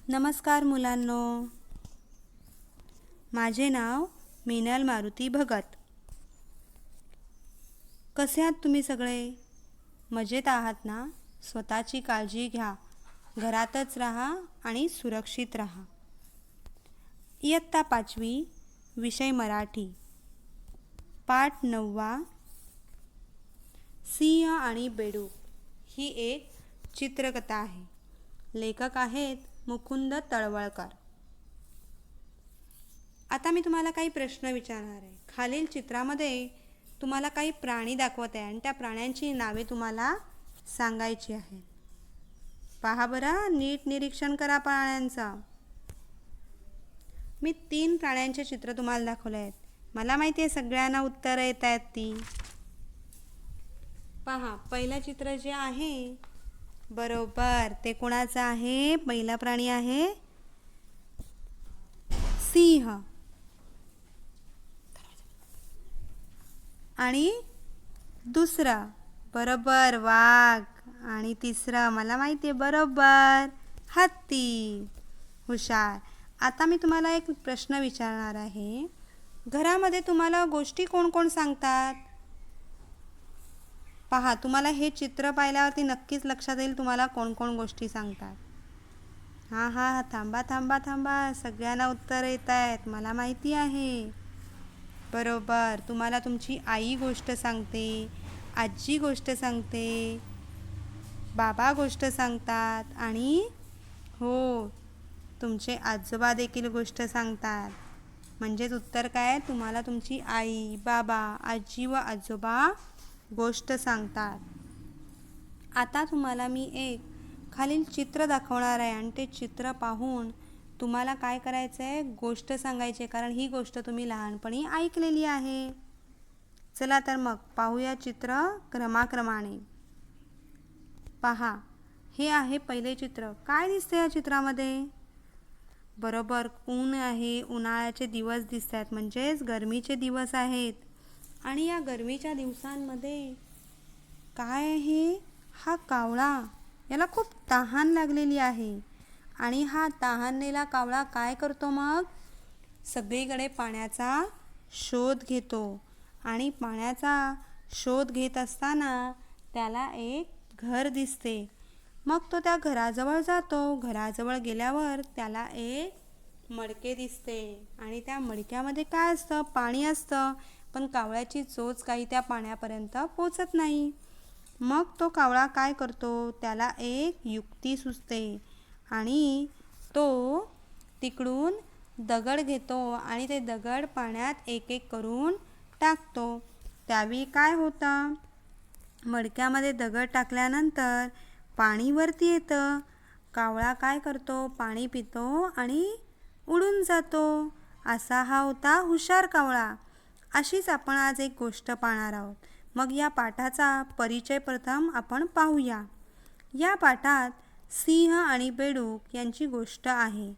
नमस्कार मुलांनो, माझे नाव मीनल मारुती भगत. कसे आहात तुम्ही सगळे? मजेत आहात ना? स्वतःची काळजी घ्या, घरातच राहा आणि सुरक्षित राहा. इयत्ता 5वी, विषय मराठी, पाठ 9. सिंह आणि बेडूक ही एक चित्रकथा आहे. लेखक आहेत मुकुंद तळवळकर. आता मी तुम्हाला काही प्रश्न विचारणार आहे. खालील चित्रामध्ये तुम्हाला काही प्राणी दाखवत आहे आणि त्या प्राण्यांची नावे तुम्हाला सांगायची आहेत. पहा बरं, नीट निरीक्षण करा प्राण्यांचा. मी 3 प्राण्यांचे चित्र तुम्हाला दाखवले आहेत. मला माहिती आहे सगळ्यांना उत्तरं येत आहेत ती. पहा, पहिलं चित्र जे आहे, बरोबर, ते कोणाचं आहे? पहिला प्राणी आहे सिंह. आणि दुसरं, बरोबर, वाघ. आणि तिसरं, मला माहिती आहे, बरोबर, हत्ती. हुशार. आता मी तुम्हाला एक प्रश्न विचारणार आहे. घरामध्ये तुम्हाला गोष्टी कोण कोण सांगतात? पहा, तुम्हाला हे चित्र पाहिल्यावरती नक्कीच लक्षात येईल तुम्हाला कोण कोण गोष्टी सांगतात. हां, थांबा थांबा थांबा, सगळ्यांना उत्तर येत आहेत, मला माहिती आहे. बरोबर, तुम्हाला तुमची आई गोष्ट सांगते, आजी गोष्ट सांगते, बाबा गोष्ट सांगतात आणि हो, तुमचे आजोबा देखील गोष्ट सांगतात. म्हणजेच उत्तर काय? तुम्हाला तुमची आई, बाबा, आजी व आजोबा गोष्ट सांगतात. आता तुम्हाला मी एक खालील चित्र दाखवणार आहे आणि ते चित्र पाहून तुम्हाला काय करायचं आहे? गोष्ट सांगायची आहे, कारण ही गोष्ट तुम्ही लहानपणी ऐकलेली आहे. चला तर मग पाहूया चित्र क्रमाक्रमाने. पहा, हे आहे पहिले चित्र. काय दिसते या चित्रामध्ये? बरोबर, ऊन आहे, उन्हाळ्याचे दिवस दिसत आहेत, म्हणजेच गरमीचे दिवस आहेत. आणि या गरमीच्या दिवसांमध्ये काय आहे? हा कावळा, याला खूप तहान लागलेली आहे. आणि हा तहानलेला कावळा काय करतो मग? सगळीकडे पाण्याचा शोध घेतो. आणि पाण्याचा शोध घेत असताना त्याला एक घर दिसते. मग तो त्या घराजवळ जातो. घराजवळ गेल्यावर त्याला एक मडके दिसते. आणि त्या मडक्यामध्ये काय असतं? पाणी असतं. पण कावळ्याची चोच काही त्या पाण्यापर्यंत पोचत नाही. मग तो कावळा काय करतो? त्याला एक युक्ती सुचते आणि तो तिकडून दगड घेतो आणि ते दगड पाण्यात एक एक करून टाकतो. त्यावेळी काय होतं? मडक्यामध्ये दगड टाकल्यानंतर पाणी वरती येतं. कावळा काय करतो? पाणी पितो आणि उडून जातो. असा हा होता हुशार कावळा. अशीच आपण आज एक गोष्ट पाहणार आहोत. मग या पाठाचा परिचय प्रथम आपण पाहूया. या पाठात सिंह आणि बेडूक यांची गोष्ट आहे.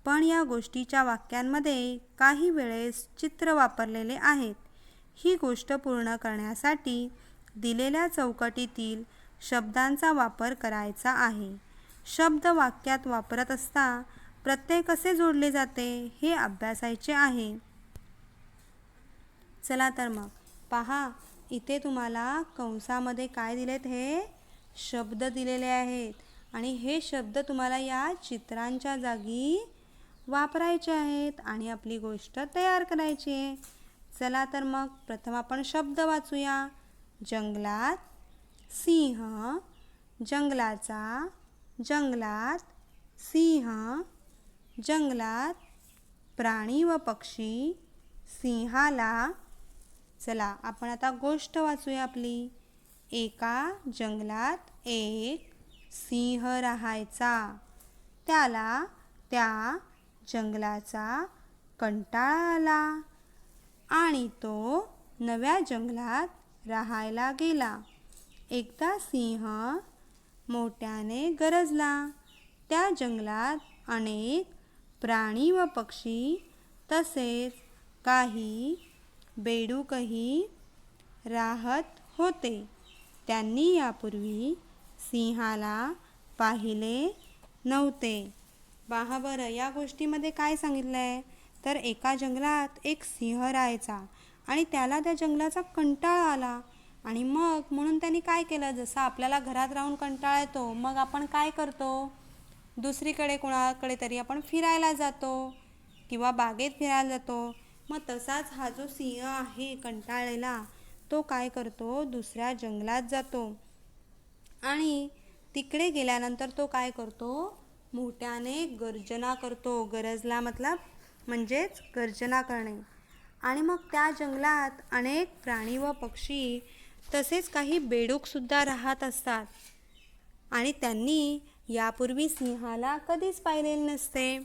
पण या गोष्टीच्या वाक्यांमध्ये काही वेळेस चित्र वापरलेले आहेत. ही गोष्ट पूर्ण करण्यासाठी दिलेल्या चौकटीतील शब्दांचा वापर करायचा आहे. शब्द वाक्यात वापरत असता प्रत्यय कसे जोडले जाते हे अभ्यासायचे आहे. चला तर मग पहा, इथे तुम्हाला कंसामध्ये काय दिलेत? हे शब्द दिलेले आहेत आणि हे शब्द तुम्हाला या चित्रांच्या जागी वापरायचे आहेत आणि आपली गोष्ट तयार करायची आहे. चला तर मग प्रथम आपण शब्द वाचूया. जंगलात सिंह, जंगलाचा, जंगलात सिंह, जंगलात प्राणी व पक्षी, सिंहाला. चला आपण आता गोष्ट वाचूया आपली. एका जंगलात एक सिंह राहायचा. त्याला त्या जंगलाचा कंटाळा आला आणि तो नव्या जंगलात राहायला गेला. एकदा सिंह मोठ्याने गरजला. त्या जंगलात अनेक प्राणी व पक्षी तसेच काही बेडूकही राहत होते. त्यांनी यापूर्वी सिंहाला पाहिले नव्हते. पहा बरं, या गोष्टीमध्ये काय सांगितलं आहे, तर एका जंगलात एक सिंह राहायचा आणि त्याला त्या जंगलाचा कंटाळा आला. आणि मग म्हणून त्यांनी काय केलं, जसं आपल्याला घरात राहून कंटाळा येतो, मग आपण काय करतो, दुसरीकडे कोणाकडे तरी आपण फिरायला जातो किंवा बागेत फिरायला जातो. मग तसाच हा जो सिंह आहे कंटाळलेला, तो काय करतो, दुसऱ्या जंगलात जातो आणि तिकडे गेल्यानंतर तो काय करतो, मोठ्याने गर्जना करतो. गरजला मतलब म्हणजेच गर्जना करणे. आणि मग त्या जंगलात अनेक प्राणी व पक्षी तसेच काही बेडूकसुद्धा राहत असतात आणि त्यांनी यापूर्वी सिंहाला कधीच पाहिलेले नसते.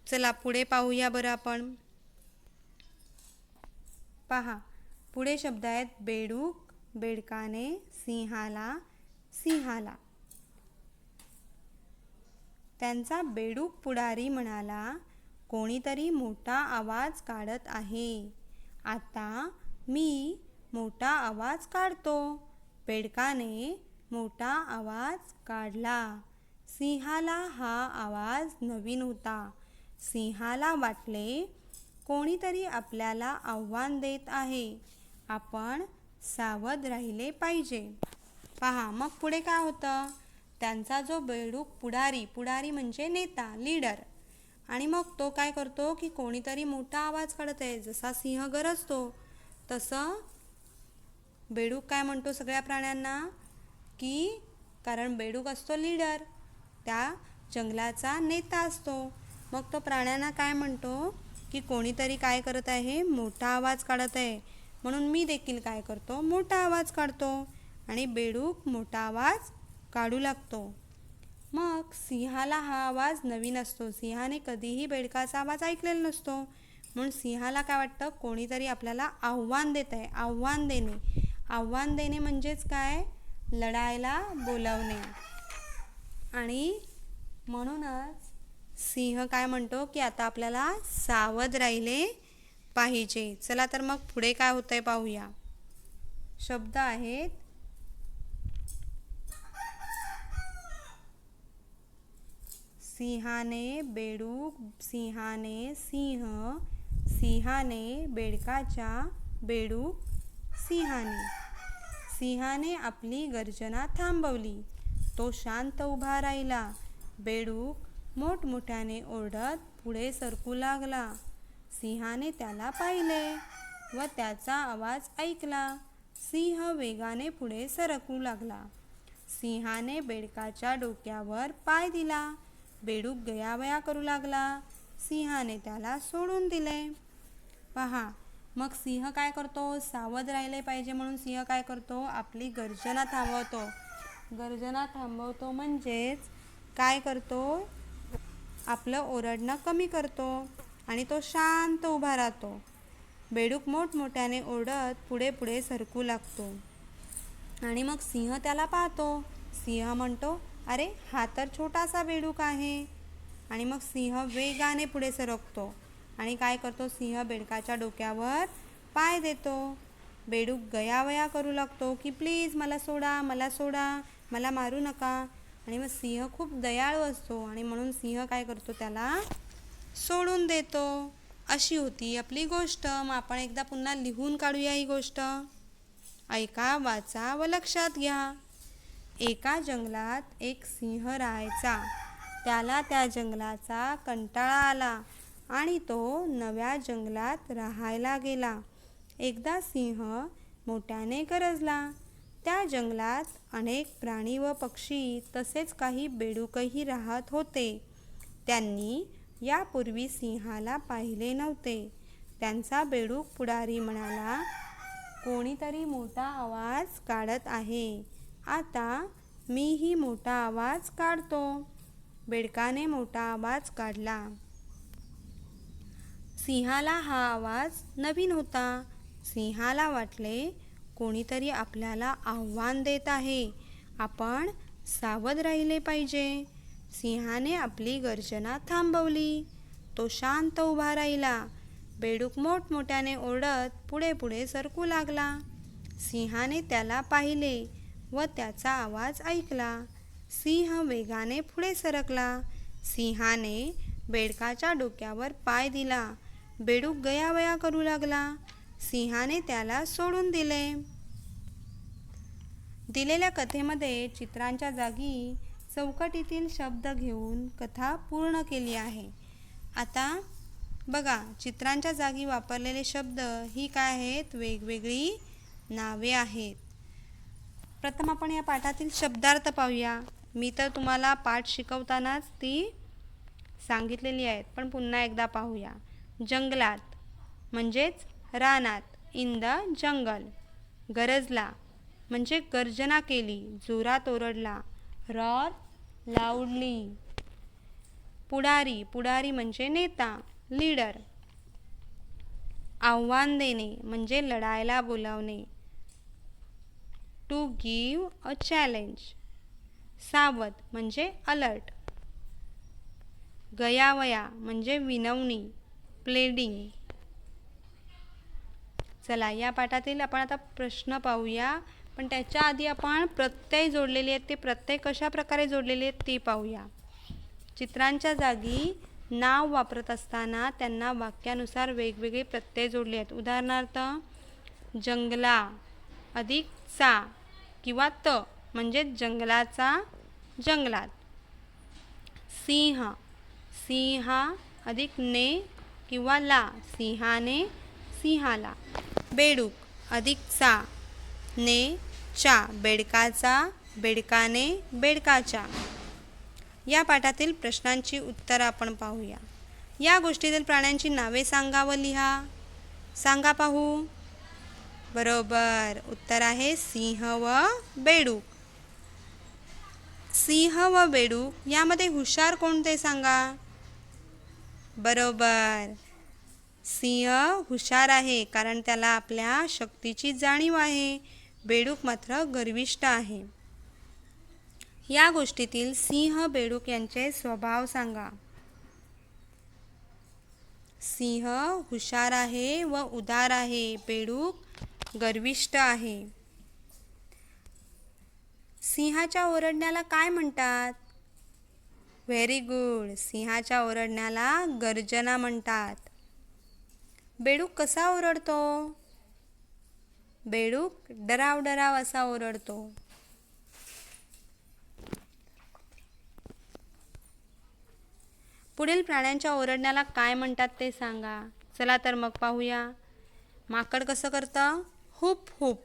चला पुढे पाहूया बरं आपण. पहा, पुढे शब्द आहेत बेडूक, बेडकाने, सिंहाला, सिंहाला. त्यांचा बेडूक पुढारी म्हणाला, कोणीतरी मोठा आवाज काढत आहे. आता मी मोठा आवाज काढतो. बेडकाने मोठा आवाज काढला. सिंहाला हा आवाज नवीन होता. सिंहाला वाटले, कोणीतरी आपल्याला आव्हान देत आहे. आपण सावध राहिले पाहिजे. पहा, मग पुढे काय होतं, त्यांचा जो बेडूक पुढारी म्हणजे नेता, लीडर, आणि मग तो काय करतो की कोणीतरी मोठा आवाज काढत आहे. जसा सिंह गरजतो तसं बेडूक काय म्हणतो सगळ्या प्राण्यांना, की कारण बेडूक असतो लीडर, त्या जंगलाचा नेता असतो. मग तो प्राण्यांना काय म्हणतो की कोणीतरी काय करत आहे, मोठा आवाज काढत आहे, म्हणून मी देखील काय करतो, मोठा आवाज काढतो. आणि बेडूक मोठा आवाज काढू लागतो. मग सिंहाला हा आवाज नवीन असतो. सिंहाने कधीही बेडकाचा आवाज ऐकलेला नसतो. म्हणून सिंहाला काय वाटतं, कोणीतरी आपल्याला आव्हान देत आहे. आव्हान देणे म्हणजेच काय, लढायला बोलावणे. आणि म्हणूनच सिंह काय म्हणतो की आता आपल्याला सावध राहिले पाहिजे. चला तर मग पुढे काय होतंय पाहूया. शब्द आहेत सिंहाने बेडूक, सिंहाने सिंह, सिंहाने बेडकाच्या, बेडूक सिंहाने. सिंहाने आपली गर्जना थांबवली. तो शांत उभा राहिला. बेडूक मोठमोठ्याने ओरडत पुढे सरकू लागला. सिंहाने त्याला पाहिले व त्याचा आवाज ऐकला. सिंह वेगाने पुढे सरकू लागला. सिंहाने बेडकाच्या डोक्यावर पाय दिला. बेडूक गयावया करू लागला. सिंहाने त्याला सोडून दिले. पहा, मग सिंह काय करतो, सावध राहिले पाहिजे म्हणून सिंह काय करतो, आपली गर्जना थांबवतो. गर्जना थांबवतो म्हणजेच काय करतो, आपलं ओरडणं कमी करतो आणि तो शांत उभा राहतो. बेडूक मोठमोठ्याने ओरडत पुढे पुढे सरकू लागतो आणि मग सिंह त्याला पाहतो. सिंह म्हणतो, अरे हा तर छोटासा बेडूक आहे. आणि मग सिंह वेगाने पुढे सरकतो आणि काय करतो, सिंह बेडकाच्या डोक्यावर पाय देतो. बेडूक गयावया करू लागतो की प्लीज मला सोडा, मला सोडा, मला मारू नका. आणि मग सिंह खूप दयाळू असतो आणि म्हणून सिंह काय करतो, त्याला सोडून देतो. अशी होती आपली गोष्ट. मग आपण एकदा पुन्हा लिहून काढूया ही गोष्ट. ऐका, वाचा व लक्षात घ्या. एका जंगलात एक सिंह राहायचा. त्याला त्या जंगलाचा कंटाळा आला आणि तो नव्या जंगलात राहायला गेला. एकदा सिंह मोठ्याने गरजला. त्या जंगलात अनेक प्राणी व पक्षी तसेच काही बेडूकही राहत होते. त्यांनी यापूर्वी सिंहाला पाहिले नव्हते. त्यांचा बेडूक पुढारी म्हणाला, कोणीतरी मोठा आवाज काढत आहे. आता मीही मोठा आवाज काढतो. बेडकाने मोठा आवाज काढला. सिंहाला हा आवाज नवीन होता. सिंहाला वाटले, कोणीतरी आपल्याला आव्हान देत आहे. आपण सावध राहिले पाहिजे. सिंहाने आपली गर्जना थांबवली. तो शांत उभा राहिला. बेडूक मोठमोठ्याने ओरडत पुढे पुढे सरकू लागला. सिंहाने त्याला पाहिले व त्याचा आवाज ऐकला. सिंह वेगाने पुढे सरकला. सिंहाने बेडकाच्या डोक्यावर पाय दिला. बेडूक गयावया करू लागला. सिंहाने त्याला सोडून दिले. दिलेल्या कथेमध्ये चित्रांच्या जागी चौकटीतील शब्द घेऊन कथा पूर्ण केली आहे. आता बघा, चित्रांच्या जागी वापरलेले शब्द ही काय आहेत? वेगवेगळी नावे आहेत. प्रथम आपण या पाठातील शब्दार्थ पाहूया. मी तर तुम्हाला पाठ शिकवतानाच ती सांगितलेली आहेत, पण पुन्हा एकदा पाहूया. जंगलात म्हणजेच रानात, इन द जंगल. गरजला म्हणजे गर्जना केली, जोरात ओरडला, रॉर लाऊडली. पुढारी, पुढारी म्हणजे नेता, लीडर. आव्हान देणे म्हणजे लढायला बोलावणे, टू गिव अ चॅलेंज. सावध म्हणजे अलर्ट. गयावया म्हणजे विनवणी, प्लेडिंग. चला, या पाठातील आपण आता प्रश्न पाहूया, पण त्याच्या आधी आपण प्रत्यय जोडलेले आहेत, ते प्रत्यय कशा प्रकारे जोडलेले आहेत ते पाहूया. चित्रांच्या जागी नाव वापरत असताना त्यांना वाक्यानुसार वेगवेगळे प्रत्यय जोडले आहेत. उदाहरणार्थ, जंगला अधिक चा किंवा त म्हणजे जंगलाचा, जंगलात. सिंह, सिंहा अधिक ने किंवा ला, सिंहाने, सिंहाला. बेडूक अधिक चा ने च्या, बेडकाचा, बेडकाने, बेडकाच्या. या पाठातील प्रश्नांची उत्तरं आपण पाहूया. या गोष्टीतील प्राण्यांची नावे सांगा व लिहा. सांगा पाहू. बरोबर, उत्तर आहे सिंह व बेडूक. सिंह व बेडूक यामध्ये हुशार कोणते सांगा. बरोबर, सिंह हुशार आहे कारण त्याला आपल्या शक्तीची जाणीव आहे. बेडूक मात्र गर्विष्ठ आहे. या गोष्टीतील सिंह बेडूक यांचे स्वभाव सांगा. सिंह हुशार आहे व उदार आहे, बेडूक गर्विष्ठ आहे. सिंहाच्या ओरडण्याला काय म्हणतात? व्हेरी गुड, सिंहाच्या ओरडण्याला गर्जना म्हणतात. बेडूक कसा ओरडतो? बेडूक डराव डराव असा ओरडतो. पुढील प्राण्यांच्या ओरडण्याला काय म्हणतात ते सांगा. चला तर मग पाहूया. माकड कसं करतं? Hoop hoop.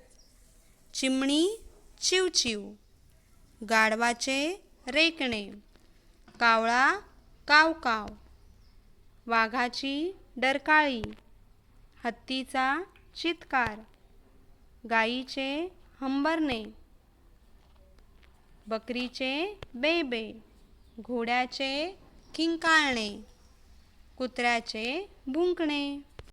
चिमणी चिव चिव. गाढवाचे रेकणे. कावळा काव काव. वाघाची डरकाळी. हत्तीचा चित्कार. गाईचे हंबरणे. बकरीचे बे बे. घोड्याचे किंकाळणे. कुत्र्याचे भुंकणे.